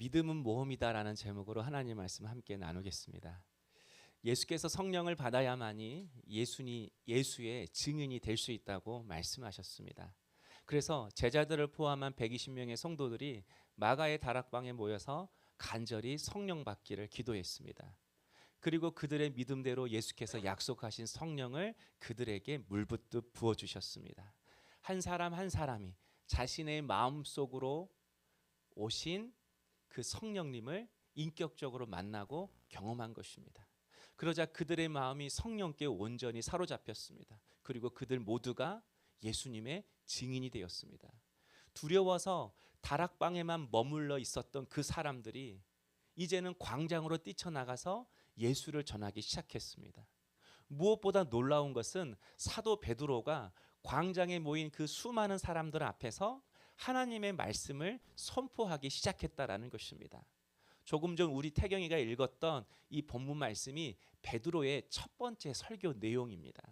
믿음은 모험이다라는 제목으로 하나님 말씀 함께 나누겠습니다. 예수께서 성령을 받아야만이 예수의 증인이 될 수 있다고 말씀하셨습니다. 그래서 제자들을 포함한 120명의 성도들이 마가의 다락방에 모여서 간절히 성령 받기를 기도했습니다. 그리고 그들의 믿음대로 예수께서 약속하신 성령을 그들에게 물붓듯 부어주셨습니다. 한 사람 한 사람이 자신의 마음속으로 오신 그 성령님을 인격적으로 만나고 경험한 것입니다. 그러자 그들의 마음이 성령께 온전히 사로잡혔습니다. 그리고 그들 모두가 예수님의 증인이 되었습니다. 두려워서 다락방에만 머물러 있었던 그 사람들이 이제는 광장으로 뛰쳐나가서 예수를 전하기 시작했습니다. 무엇보다 놀라운 것은 사도 베드로가 광장에 모인 그 수많은 사람들 앞에서 하나님의 말씀을 선포하기 시작했다라는 것입니다. 조금 전 우리 태경이가 읽었던 이 본문 말씀이 베드로의 첫 번째 설교 내용입니다.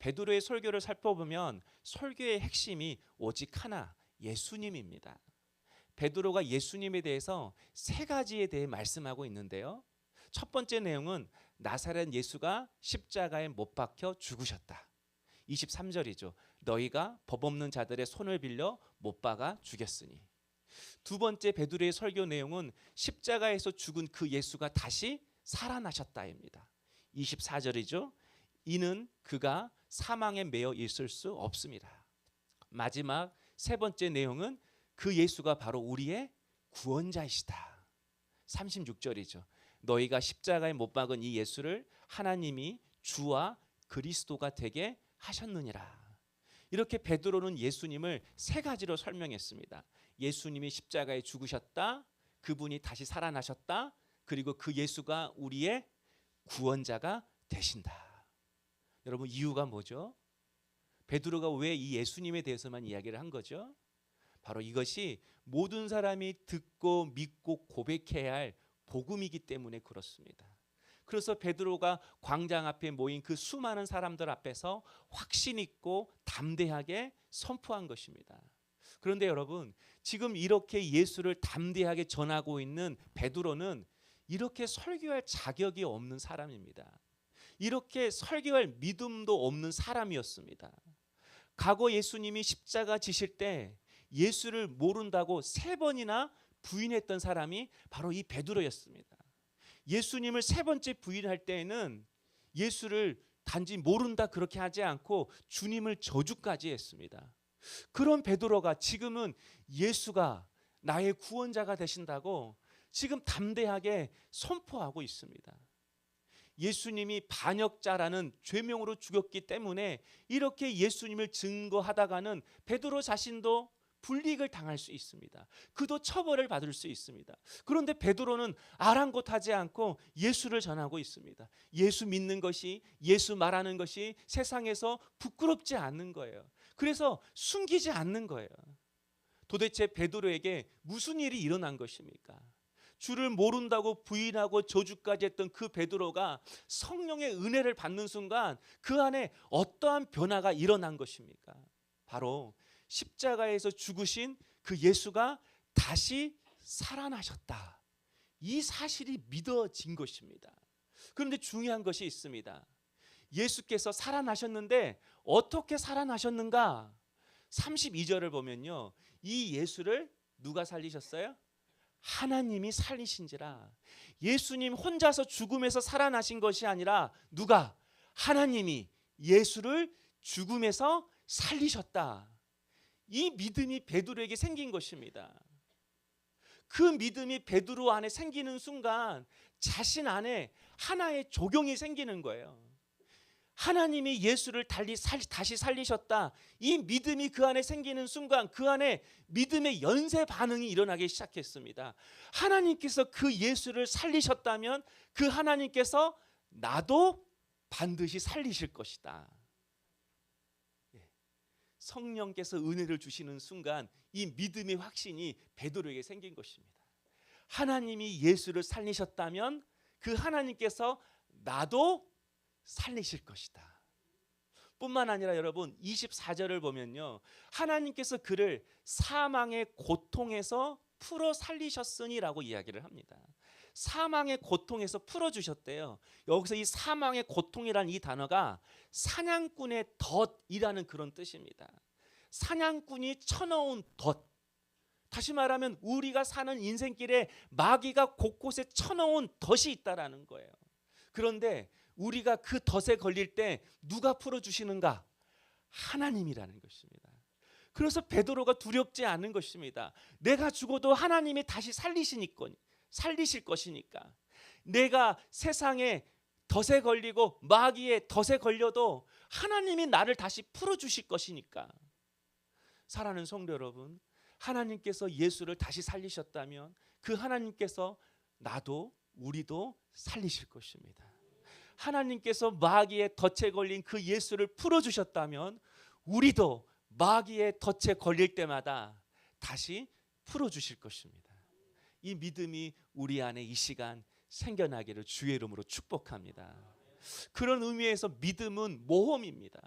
베드로의 설교를 살펴보면 설교의 핵심이 오직 하나, 예수님입니다. 베드로가 예수님에 대해서 세 가지에 대해 말씀하고 있는데요. 첫 번째 내용은 나사렛 예수가 십자가에 못 박혀 죽으셨다. 23절이죠. 너희가 법 없는 자들의 손을 빌려 못 박아 죽였으니. 두 번째 베드로의 설교 내용은 십자가에서 죽은 그 예수가 다시 살아나셨다입니다. 24절이죠. 이는 그가 사망에 매여 있을 수 없습니다. 마지막 세 번째 내용은 그 예수가 바로 우리의 구원자이시다. 36절이죠. 너희가 십자가에 못 박은 이 예수를 하나님이 주와 그리스도가 되게 하셨느니라. 이렇게 베드로는 예수님을 세 가지로 설명했습니다. 예수님이 십자가에 죽으셨다, 그분이 다시 살아나셨다, 그리고 그 예수가 우리의 구원자가 되신다. 여러분, 이유가 뭐죠? 베드로가 왜 이 예수님에 대해서만 이야기를 한 거죠? 바로 이것이 모든 사람이 듣고 믿고 고백해야 할 복음이기 때문에 그렇습니다. 그래서 베드로가 광장 앞에 모인 그 수많은 사람들 앞에서 확신 있고 담대하게 선포한 것입니다. 그런데 여러분, 지금 이렇게 예수를 담대하게 전하고 있는 베드로는 이렇게 설교할 자격이 없는 사람입니다. 이렇게 설교할 믿음도 없는 사람이었습니다. 과거 예수님이 십자가 지실 때 예수를 모른다고 3번이나 부인했던 사람이 바로 이 베드로였습니다. 예수님을 3번째 부인할 때에는 예수를 단지 모른다 그렇게 하지 않고 주님을 저주까지 했습니다. 그런 베드로가 지금은 예수가 나의 구원자가 되신다고 지금 담대하게 선포하고 있습니다. 예수님이 반역자라는 죄명으로 죽였기 때문에 이렇게 예수님을 증거하다가는 베드로 자신도 불이익을 당할 수 있습니다. 그도 처벌을 받을 수 있습니다. 그런데 베드로는 아랑곳하지 않고 예수를 전하고 있습니다. 예수 믿는 것이, 예수 말하는 것이 세상에서 부끄럽지 않는 거예요. 그래서 숨기지 않는 거예요. 도대체 베드로에게 무슨 일이 일어난 것입니까? 주를 모른다고 부인하고 저주까지 했던 그 베드로가 성령의 은혜를 받는 순간 그 안에 어떠한 변화가 일어난 것입니까? 바로 십자가에서 죽으신 그 예수가 다시 살아나셨다. 이 사실이 믿어진 것입니다. 그런데 중요한 것이 있습니다. 예수께서 살아나셨는데 어떻게 살아나셨는가? 32절을 보면요, 이 예수를 누가 살리셨어요? 하나님이 살리신지라. 예수님 혼자서 죽음에서 살아나신 것이 아니라 누가? 하나님이 예수를 죽음에서 살리셨다. 이 믿음이 베드로에게 생긴 것입니다. 그 믿음이 베드로 안에 생기는 순간 자신 안에 하나의 조경이 생기는 거예요. 하나님이 예수를 다시 살리셨다. 이 믿음이 그 안에 생기는 순간 그 안에 믿음의 연쇄 반응이 일어나기 시작했습니다. 하나님께서 그 예수를 살리셨다면 그 하나님께서 나도 반드시 살리실 것이다. 성령께서 은혜를 주시는 순간 이 믿음의 확신이 베드로에게 생긴 것입니다. 하나님이 예수를 살리셨다면 그 하나님께서 나도 살리실 것이다. 뿐만 아니라 여러분 24절을 보면요, 하나님께서 그를 사망의 고통에서 풀어 살리셨으니라고 이야기를 합니다. 사망의 고통에서 풀어주셨대요. 여기서 이 사망의 고통이라는 이 단어가 사냥꾼의 덫이라는 그런 뜻입니다. 사냥꾼이 쳐넣은 덫. 다시 말하면 우리가 사는 인생길에 마귀가 곳곳에 쳐넣은 덫이 있다라는 거예요. 그런데 우리가 그 덫에 걸릴 때 누가 풀어주시는가? 하나님이라는 것입니다. 그래서 베드로가 두렵지 않은 것입니다. 내가 죽어도 하나님이 다시 살리실 것이니까. 내가 세상에 덫에 걸리고 마귀의 덫에 걸려도 하나님이 나를 다시 풀어주실 것이니까. 사랑하는 성도 여러분, 하나님께서 예수를 다시 살리셨다면 그 하나님께서 나도 우리도 살리실 것입니다. 하나님께서 마귀의 덫에 걸린 그 예수를 풀어주셨다면 우리도 마귀의 덫에 걸릴 때마다 다시 풀어주실 것입니다. 이 믿음이 우리 안에 이 시간 생겨나기를 주의 이름으로 축복합니다. 그런 의미에서 믿음은 모험입니다.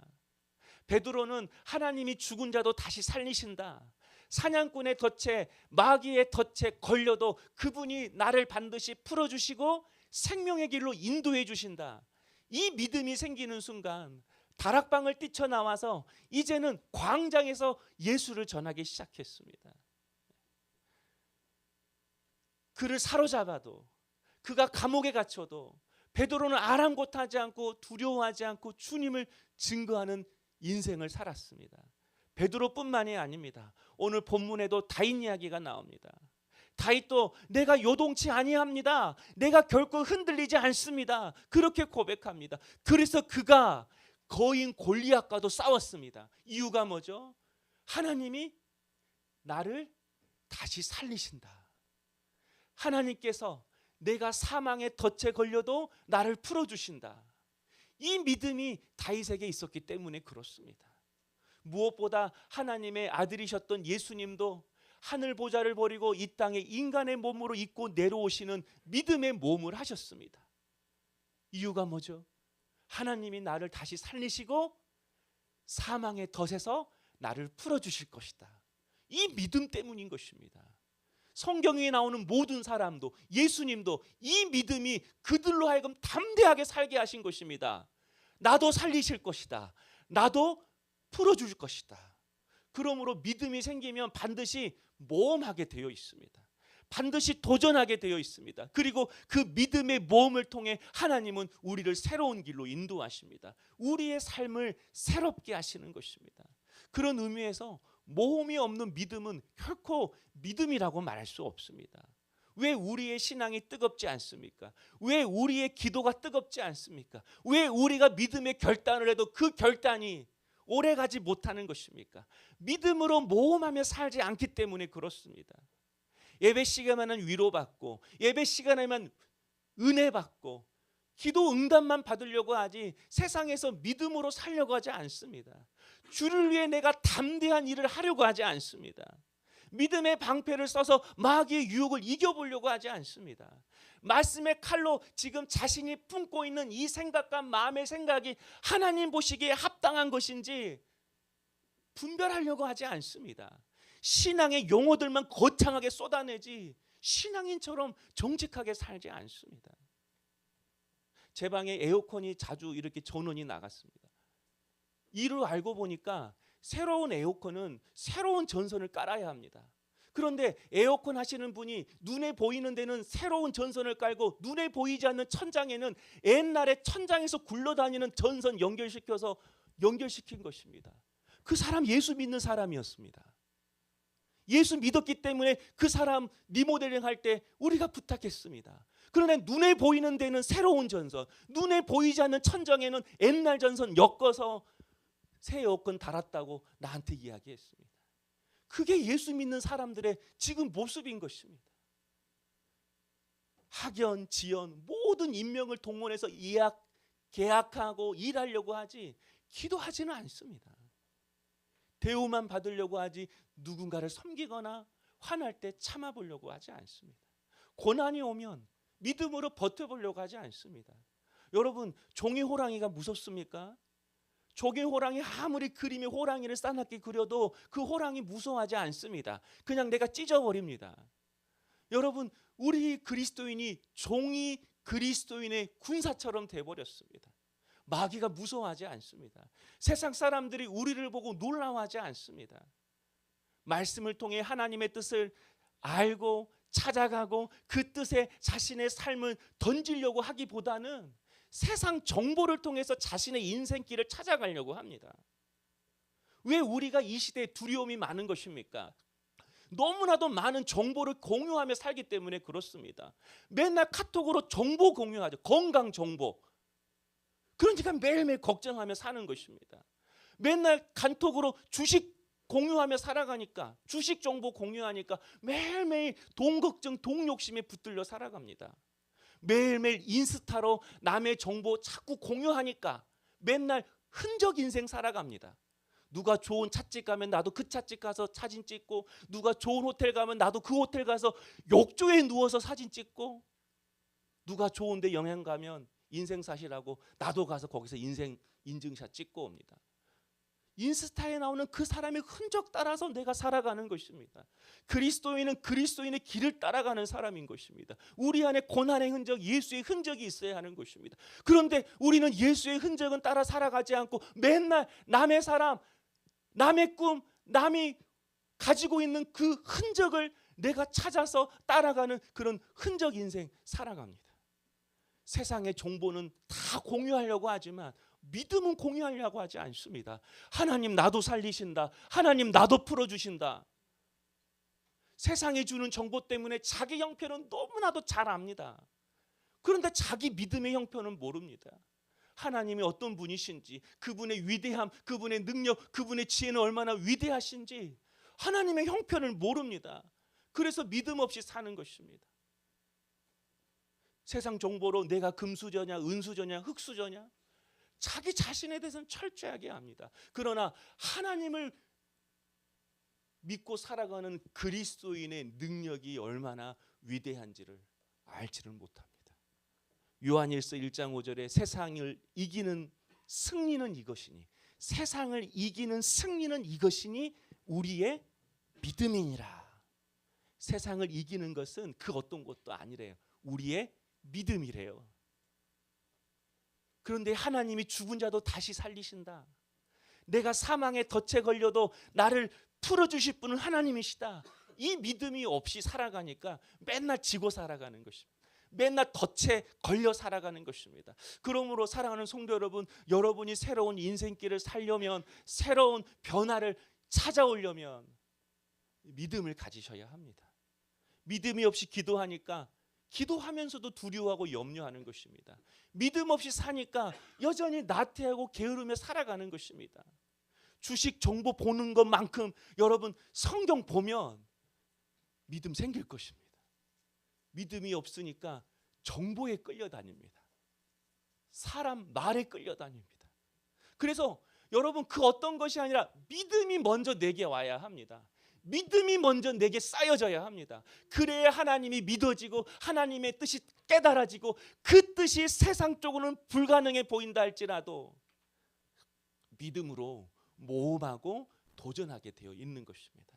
베드로는 하나님이 죽은 자도 다시 살리신다. 사냥꾼의 덫에 마귀의 덫에 걸려도 그분이 나를 반드시 풀어주시고 생명의 길로 인도해 주신다. 이 믿음이 생기는 순간 다락방을 뛰쳐나와서 이제는 광장에서 예수를 전하기 시작했습니다. 그를 사로잡아도 그가 감옥에 갇혀도 베드로는 아랑곳하지 않고 두려워하지 않고 주님을 증거하는 인생을 살았습니다. 베드로뿐만이 아닙니다. 오늘 본문에도 다윗 이야기가 나옵니다. 다윗도 내가 요동치 아니합니다. 내가 결코 흔들리지 않습니다. 그렇게 고백합니다. 그래서 그가 거인 골리앗과도 싸웠습니다. 이유가 뭐죠? 하나님이 나를 다시 살리신다. 하나님께서 내가 사망의 덫에 걸려도 나를 풀어주신다. 이 믿음이 다윗에게 있었기 때문에 그렇습니다. 무엇보다 하나님의 아들이셨던 예수님도 하늘 보좌를 버리고 이 땅에 인간의 몸으로 입고 내려오시는 믿음의 몸을 하셨습니다. 이유가 뭐죠? 하나님이 나를 다시 살리시고 사망의 덫에서 나를 풀어주실 것이다. 이 믿음 때문인 것입니다. 성경에 나오는 모든 사람도 예수님도 이 믿음이 그들로 하여금 담대하게 살게 하신 것입니다. 나도 살리실 것이다. 나도 풀어줄 것이다. 그러므로 믿음이 생기면 반드시 모험하게 되어 있습니다. 반드시 도전하게 되어 있습니다. 그리고 그 믿음의 모험을 통해 하나님은 우리를 새로운 길로 인도하십니다. 우리의 삶을 새롭게 하시는 것입니다. 그런 의미에서 모험이 없는 믿음은 결코 믿음이라고 말할 수 없습니다. 왜 우리의 신앙이 뜨겁지 않습니까? 왜 우리의 기도가 뜨겁지 않습니까? 왜 우리가 믿음의 결단을 해도 그 결단이 오래가지 못하는 것입니까? 믿음으로 모험하며 살지 않기 때문에 그렇습니다. 예배 시간에는 위로받고 예배 시간에만 은혜 받고 기도 응답만 받으려고 하지 세상에서 믿음으로 살려고 하지 않습니다. 주를 위해 내가 담대한 일을 하려고 하지 않습니다. 믿음의 방패를 써서 마귀의 유혹을 이겨보려고 하지 않습니다. 말씀의 칼로 지금 자신이 품고 있는 이 생각과 마음의 생각이 하나님 보시기에 합당한 것인지 분별하려고 하지 않습니다. 신앙의 용어들만 거창하게 쏟아내지 신앙인처럼 정직하게 살지 않습니다. 제 방에 에어컨이 자주 이렇게 전원이 나갔습니다. 이를 알고 보니까 새로운 에어컨은 새로운 전선을 깔아야 합니다. 그런데 에어컨 하시는 분이 눈에 보이는 데는 새로운 전선을 깔고 눈에 보이지 않는 천장에는 옛날에 천장에서 굴러다니는 전선 연결시킨 것입니다. 그 사람 예수 믿는 사람이었습니다. 예수 믿었기 때문에 그 사람 리모델링 할 때 우리가 부탁했습니다. 그러나 눈에 보이는 데는 새로운 전선, 눈에 보이지 않는 천장에는 옛날 전선 엮어서 새 에어컨 달았다고 나한테 이야기했습니다. 그게 예수 믿는 사람들의 지금 모습인 것입니다. 학연, 지연 모든 인명을 동원해서 계약하고 일하려고 하지 기도하지는 않습니다. 대우만 받으려고 하지 누군가를 섬기거나 화날 때 참아보려고 하지 않습니다. 고난이 오면 믿음으로 버텨보려고 하지 않습니다. 여러분, 종이 호랑이가 무섭습니까? 종이 호랑이 아무리 그림에 호랑이를 싸납게 그려도 그 호랑이 무서워하지 않습니다. 그냥 내가 찢어버립니다. 여러분, 우리 그리스도인이 종이 그리스도인의 군사처럼 돼버렸습니다. 마귀가 무서워하지 않습니다. 세상 사람들이 우리를 보고 놀라워하지 않습니다. 말씀을 통해 하나님의 뜻을 알고 찾아가고 그 뜻에 자신의 삶을 던지려고 하기보다는 세상 정보를 통해서 자신의 인생길을 찾아가려고 합니다. 왜 우리가 이 시대에 두려움이 많은 것입니까? 너무나도 많은 정보를 공유하며 살기 때문에 그렇습니다. 맨날 카톡으로 정보 공유하죠. 건강 정보. 그러니까 매일매일 걱정하며 사는 것입니다. 맨날 간톡으로 주식 공유하며 살아가니까, 주식 정보 공유하니까 매일매일 돈 걱정, 돈 욕심에 붙들려 살아갑니다. 매일매일 인스타로 남의 정보 자꾸 공유하니까 맨날 흔적 인생 살아갑니다. 누가 좋은 찻집 가면 나도 그 찻집 가서 사진 찍고, 누가 좋은 호텔 가면 나도 그 호텔 가서 욕조에 누워서 사진 찍고, 누가 좋은 데 여행 가면 인생샷이라고 나도 가서 거기서 인생 인증샷 찍고 옵니다. 인스타에 나오는 그 사람의 흔적 따라서 내가 살아가는 것입니다. 그리스도인은 그리스도인의 길을 따라가는 사람인 것입니다. 우리 안에 고난의 흔적, 예수의 흔적이 있어야 하는 것입니다. 그런데 우리는 예수의 흔적은 따라 살아가지 않고 맨날 남의 사람, 남의 꿈, 남이 가지고 있는 그 흔적을 내가 찾아서 따라가는 그런 흔적 인생 살아갑니다. 세상의 정보는 다 공유하려고 하지만 믿음은 공유하려고 하지 않습니다. 하나님 나도 살리신다. 하나님 나도 풀어주신다. 세상이 주는 정보 때문에 자기 형편은 너무나도 잘 압니다. 그런데 자기 믿음의 형편은 모릅니다. 하나님이 어떤 분이신지, 그분의 위대함, 그분의 능력, 그분의 지혜는 얼마나 위대하신지 하나님의 형편을 모릅니다. 그래서 믿음 없이 사는 것입니다. 세상 정보로 내가 금수저냐, 은수저냐, 흙수저냐, 자기 자신에 대해서는 철저하게 압니다. 그러나 하나님을 믿고 살아가는 그리스도인의 능력이 얼마나 위대한지를 알지를 못합니다. 요한일서 1장 5절에 세상을 이기는 승리는 이것이니, 세상을 이기는 승리는 이것이니 우리의 믿음이니라. 세상을 이기는 것은 그 어떤 것도 아니래요. 우리의 믿음이래요. 그런데 하나님이 죽은 자도 다시 살리신다. 내가 사망의 덫에 걸려도 나를 풀어주실 분은 하나님이시다. 이 믿음이 없이 살아가니까 맨날 지고 살아가는 것입니다. 맨날 덫에 걸려 살아가는 것입니다. 그러므로 사랑하는 성도 여러분, 여러분이 새로운 인생길을 살려면, 새로운 변화를 찾아오려면 믿음을 가지셔야 합니다. 믿음이 없이 기도하니까 기도하면서도 두려워하고 염려하는 것입니다. 믿음 없이 사니까 여전히 나태하고 게으르며 살아가는 것입니다. 주식 정보 보는 것만큼 여러분 성경 보면 믿음 생길 것입니다. 믿음이 없으니까 정보에 끌려다닙니다. 사람 말에 끌려다닙니다. 그래서 여러분 그 어떤 것이 아니라 믿음이 먼저 내게 와야 합니다. 믿음이 먼저 내게 쌓여져야 합니다. 그래야 하나님이 믿어지고 하나님의 뜻이 깨달아지고 그 뜻이 세상 쪽으로는 불가능해 보인다 할지라도 믿음으로 모험하고 도전하게 되어 있는 것입니다.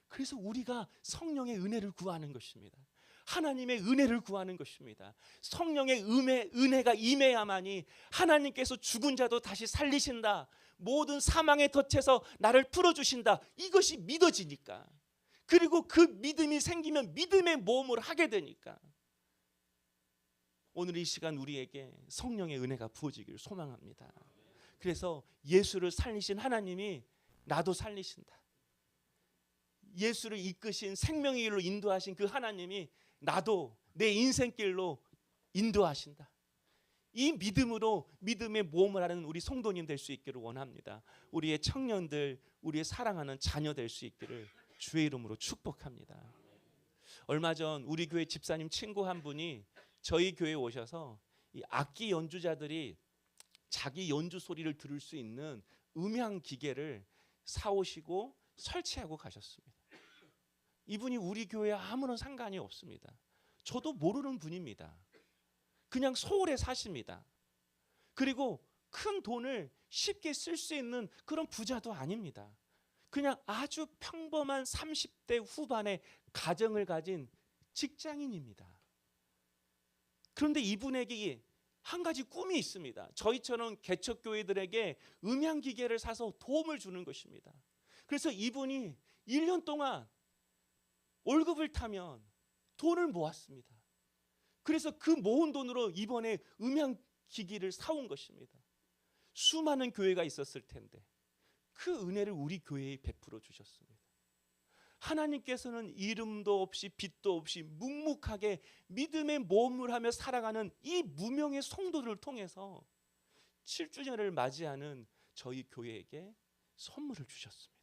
그래서 우리가 성령의 은혜를 구하는 것입니다. 하나님의 은혜를 구하는 것입니다. 성령의 은혜가 임해야만이 하나님께서 죽은 자도 다시 살리신다. 모든 사망의 덫에서 나를 풀어주신다. 이것이 믿어지니까. 그리고 그 믿음이 생기면 믿음의 모험을 하게 되니까. 오늘 이 시간 우리에게 성령의 은혜가 부어지기를 소망합니다. 그래서 예수를 살리신 하나님이 나도 살리신다. 예수를 이끄신 생명의 길로 인도하신 그 하나님이 나도 내 인생길로 인도하신다. 이 믿음으로 믿음의 모험을 하는 우리 성도님 될 수 있기를 원합니다. 우리의 청년들, 우리의 사랑하는 자녀 될 수 있기를 주의 이름으로 축복합니다. 얼마 전 우리 교회 집사님 친구 한 분이 저희 교회에 오셔서 이 악기 연주자들이 자기 연주 소리를 들을 수 있는 음향 기계를 사오시고 설치하고 가셨습니다. 이분이 우리 교회에 아무런 상관이 없습니다. 저도 모르는 분입니다. 그냥 서울에 사십니다. 그리고 큰 돈을 쉽게 쓸 수 있는 그런 부자도 아닙니다. 그냥 아주 평범한 30대 후반의 가정을 가진 직장인입니다. 그런데 이분에게 한 가지 꿈이 있습니다. 저희처럼 개척교회들에게 음향기계를 사서 도움을 주는 것입니다. 그래서 이분이 1년 동안 월급을 타면 돈을 모았습니다. 그래서 그 모은 돈으로 이번에 음향기기를 사온 것입니다. 수많은 교회가 있었을 텐데 그 은혜를 우리 교회에 베풀어 주셨습니다. 하나님께서는 이름도 없이 빛도 없이 묵묵하게 믿음의 모험을 하며 살아가는 이 무명의 성도들을 통해서 7주년을 맞이하는 저희 교회에게 선물을 주셨습니다.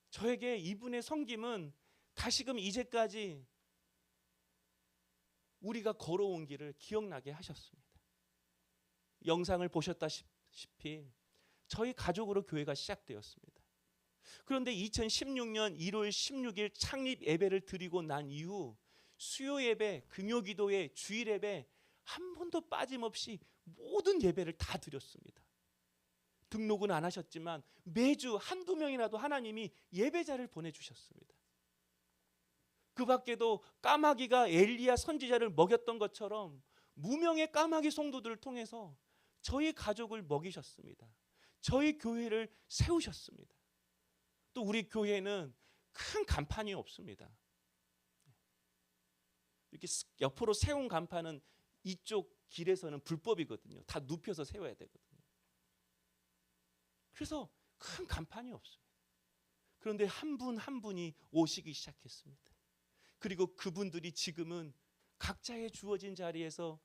저에게 이분의 섬김은 다시금 이제까지 우리가 걸어온 길을 기억나게 하셨습니다. 영상을 보셨다시피 저희 가족으로 교회가 시작되었습니다. 그런데 2016년 1월 16일 창립 예배를 드리고 난 이후 수요 예배, 금요 기도회, 주일 예배 한 번도 빠짐없이 모든 예배를 다 드렸습니다. 등록은 안 하셨지만 매주 한두 명이라도 하나님이 예배자를 보내주셨습니다. 그 밖에도 까마귀가 엘리야 선지자를 먹였던 것처럼 무명의 까마귀 성도들을 통해서 저희 가족을 먹이셨습니다. 저희 교회를 세우셨습니다. 또 우리 교회는 큰 간판이 없습니다. 이렇게 옆으로 세운 간판은 이쪽 길에서는 불법이거든요. 다 눕혀서 세워야 되거든요. 그래서 큰 간판이 없습니다. 그런데 한 분 한 분이 오시기 시작했습니다. 그리고 그분들이 지금은 각자의 주어진 자리에서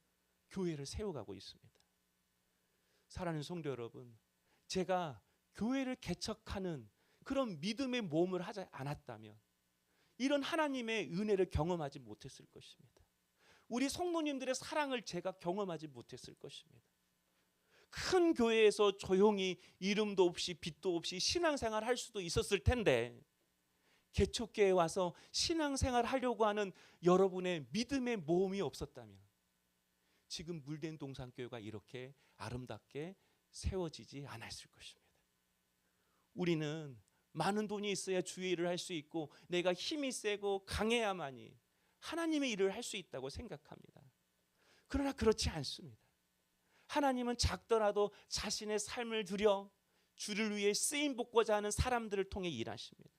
교회를 세워가고 있습니다. 사랑하는 성도 여러분, 제가 교회를 개척하는 그런 믿음의 모험을 하지 않았다면 이런 하나님의 은혜를 경험하지 못했을 것입니다. 우리 성도님들의 사랑을 제가 경험하지 못했을 것입니다. 큰 교회에서 조용히 이름도 없이 빛도 없이 신앙생활 할 수도 있었을 텐데 개척교회에 와서 신앙생활 하려고 하는 여러분의 믿음의 모험이 없었다면 지금 물된 동산교회가 이렇게 아름답게 세워지지 않았을 것입니다. 우리는 많은 돈이 있어야 주의 일을 할 수 있고 내가 힘이 세고 강해야만이 하나님의 일을 할 수 있다고 생각합니다. 그러나 그렇지 않습니다. 하나님은 작더라도 자신의 삶을 들여 주를 위해 쓰임 받고자 하는 사람들을 통해 일하십니다.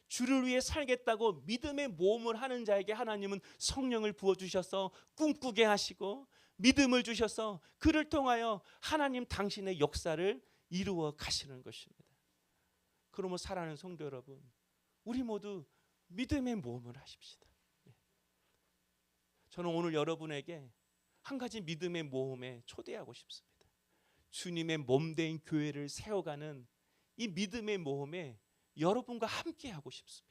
주를 위해 살겠다고 믿음의 모험을 하는 자에게 하나님은 성령을 부어주셔서 꿈꾸게 하시고 믿음을 주셔서 그를 통하여 하나님 당신의 역사를 이루어 가시는 것입니다. 그러므로 사랑하는 성도 여러분, 우리 모두 믿음의 모험을 하십시다. 저는 오늘 여러분에게 한 가지 믿음의 모험에 초대하고 싶습니다. 주님의 몸된 교회를 세워가는 이 믿음의 모험에 여러분과 함께 하고 싶습니다.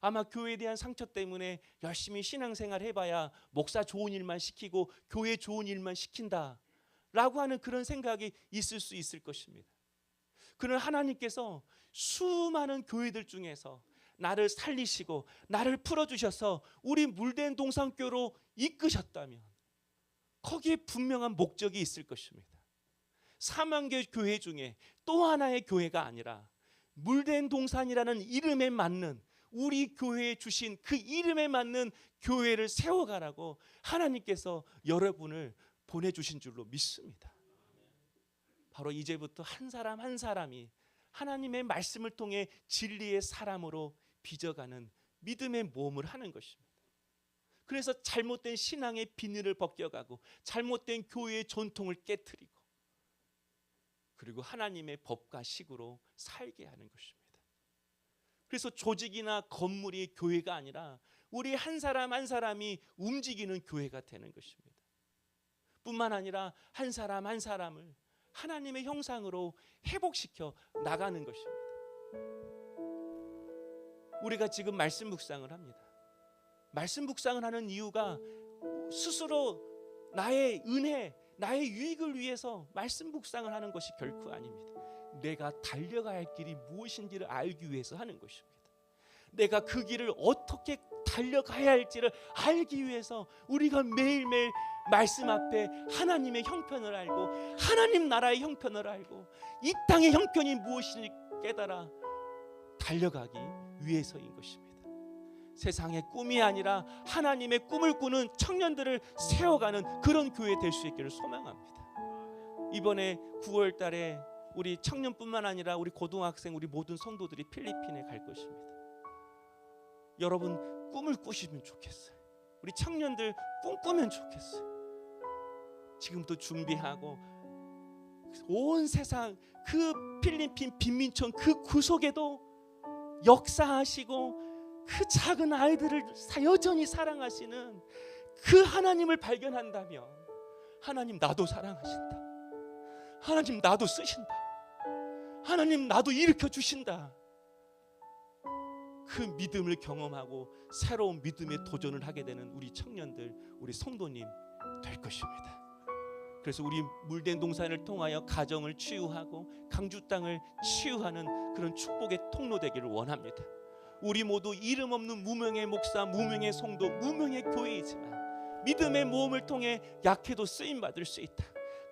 아마 교회에 대한 상처 때문에 열심히 신앙생활 해봐야 목사 좋은 일만 시키고 교회 좋은 일만 시킨다 라고 하는 그런 생각이 있을 수 있을 것입니다. 그러나 하나님께서 수많은 교회들 중에서 나를 살리시고 나를 풀어주셔서 우리 물된 동산교로 이끄셨다면 거기에 분명한 목적이 있을 것입니다. 4만 개 교회 중에 또 하나의 교회가 아니라 물된 동산이라는 이름에 맞는 우리 교회에 주신 그 이름에 맞는 교회를 세워가라고 하나님께서 여러분을 보내주신 줄로 믿습니다. 바로 이제부터 한 사람 한 사람이 하나님의 말씀을 통해 진리의 사람으로 빚어가는 믿음의 모험을 하는 것입니다. 그래서 잘못된 신앙의 비늘을 벗겨가고 잘못된 교회의 전통을 깨트리고 그리고 하나님의 법과 식으로 살게 하는 것입니다. 그래서 조직이나 건물이 교회가 아니라 우리 한 사람 한 사람이 움직이는 교회가 되는 것입니다. 뿐만 아니라 한 사람 한 사람을 하나님의 형상으로 회복시켜 나가는 것입니다. 우리가 지금 말씀 묵상을 합니다. 말씀 묵상을 하는 이유가 스스로 나의 은혜, 나의 유익을 위해서 말씀 묵상을 하는 것이 결코 아닙니다. 내가 달려가야 할 길이 무엇인지를 알기 위해서 하는 것입니다. 내가 그 길을 어떻게 달려가야 할지를 알기 위해서 우리가 매일매일 말씀 앞에 하나님의 형편을 알고 하나님 나라의 형편을 알고 이 땅의 형편이 무엇인지 깨달아 달려가기 위해서인 것입니다. 세상의 꿈이 아니라 하나님의 꿈을 꾸는 청년들을 세워가는 그런 교회 될 수 있기를 소망합니다. 이번에 9월 달에 우리 청년뿐만 아니라 우리 고등학생, 우리 모든 성도들이 필리핀에 갈 것입니다. 여러분 꿈을 꾸시면 좋겠어요. 우리 청년들 꿈꾸면 좋겠어요. 지금부터 준비하고 온 세상 그 필리핀 빈민촌 그 구석에도 역사하시고 그 작은 아이들을 여전히 사랑하시는 그 하나님을 발견한다면, 하나님 나도 사랑하신다, 하나님 나도 쓰신다, 하나님 나도 일으켜 주신다, 그 믿음을 경험하고 새로운 믿음의 도전을 하게 되는 우리 청년들, 우리 성도님 될 것입니다. 그래서 우리 물된 동산을 통하여 가정을 치유하고 강주 땅을 치유하는 그런 축복의 통로 되기를 원합니다. 우리 모두 이름 없는 무명의 목사, 무명의 성도, 무명의 교회이지만 믿음의 모험을 통해 약해도 쓰임 받을 수 있다.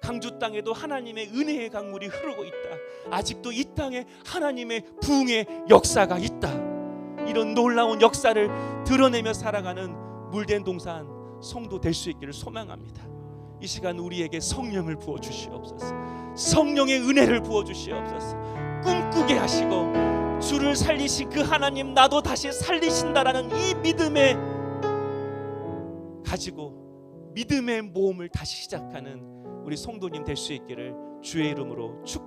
강주 땅에도 하나님의 은혜의 강물이 흐르고 있다. 아직도 이 땅에 하나님의 부흥의 역사가 있다. 이런 놀라운 역사를 드러내며 살아가는 물된 동산 성도 될 수 있기를 소망합니다. 이 시간 우리에게 성령을 부어 주시옵소서. 성령의 은혜를 부어 주시옵소서. 꿈꾸게 하시고 주를 살리신 그 하나님 나도 다시 살리신다라는 이 믿음에 가지고 믿음의 모험을 다시 시작하는 우리 성도님 될 수 있기를 주의 이름으로 축복